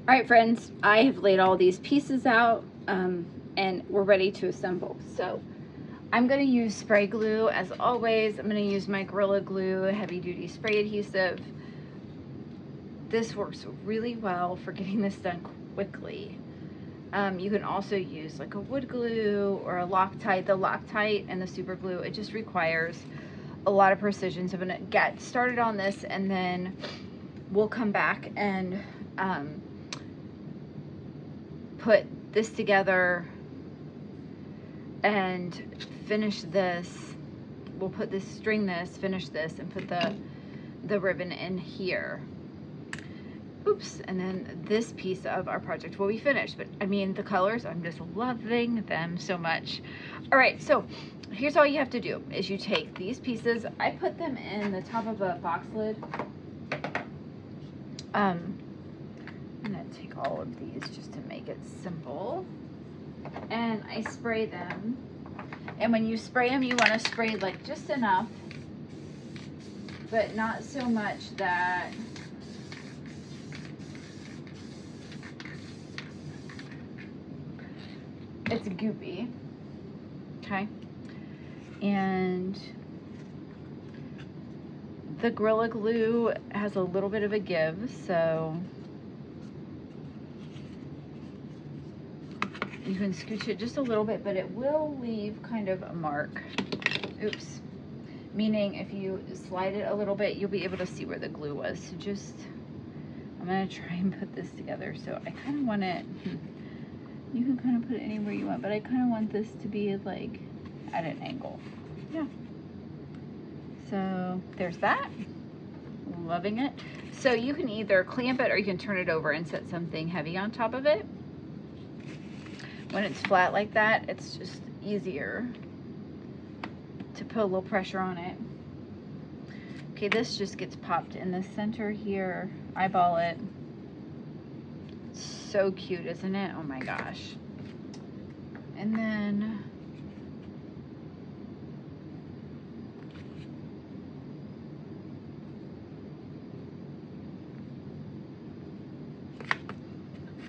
All right, friends, I have laid all these pieces out and we're ready to assemble. So I'm going to use spray glue as always. I'm going to use my Gorilla Glue heavy duty spray adhesive. This works really well for getting this done quickly. You can also use like a wood glue or a Loctite. The Loctite and the super glue, it just requires a lot of precision. So I'm going to get started on this and then we'll come back and put this together and finish this. We'll put this, string this, finish this, and put the ribbon in here. Oops, and then this piece of our project will be finished. But I mean, the colors, I'm just loving them so much. All right, so here's all you have to do is you take these pieces. I put them in the top of a box lid. I'm gonna take all of these just to make it simple. And I spray them. And when you spray them, you want to spray like just enough, but not so much that it's goopy. Okay. And the Gorilla Glue has a little bit of a give, so you can scooch it just a little bit, but it will leave kind of a mark. Oops. Meaning if you slide it a little bit, you'll be able to see where the glue was. So just, I'm gonna try and put this together. So I kind of want it, you can kind of put it anywhere you want, but I kind of want this to be like at an angle. Yeah. So there's that. Loving it. So you can either clamp it or you can turn it over and set something heavy on top of it. When it's flat like that, it's just easier to put a little pressure on it. Okay, this just gets popped in the center here. Eyeball it. So cute, isn't it? Oh my gosh. And then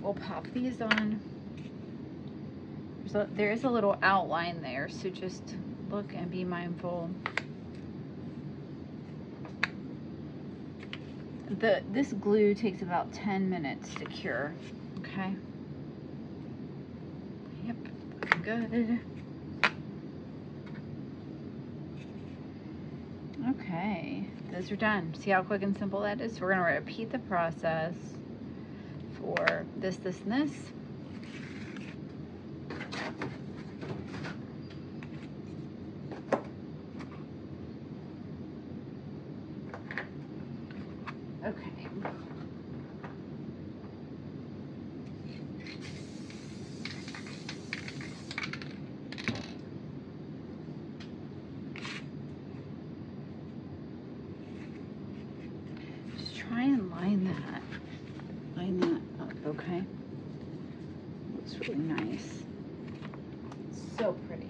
we'll pop these on. There is a little outline there, so just look and be mindful. This glue takes about 10 minutes to cure. Okay. Yep, good. Okay, those are done. See how quick and simple that is? We're gonna repeat the process for this, this, and this. Okay. Just try and line that up, okay? Looks really nice. So pretty.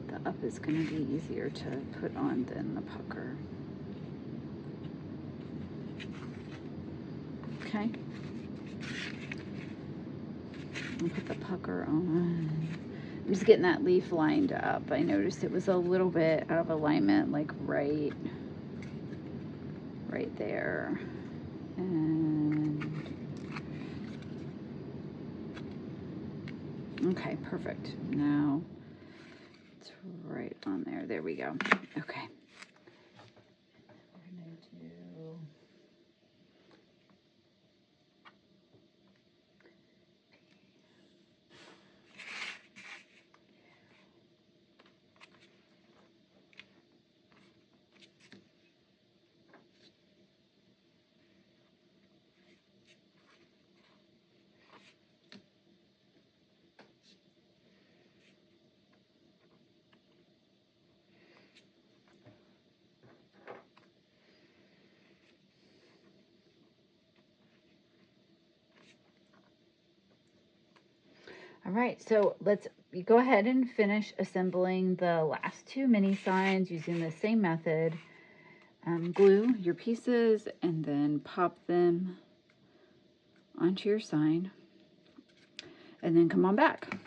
The up is gonna be easier to put on than the pucker. Okay. I'll put the pucker on. I'm just getting that leaf lined up. I noticed it was a little bit out of alignment, like right there. And okay, perfect. Now it's right on there. There we go. Okay. We're gonna do all right, so let's go ahead and finish assembling the last two mini signs using the same method. Glue your pieces and then pop them onto your sign, and then come on back.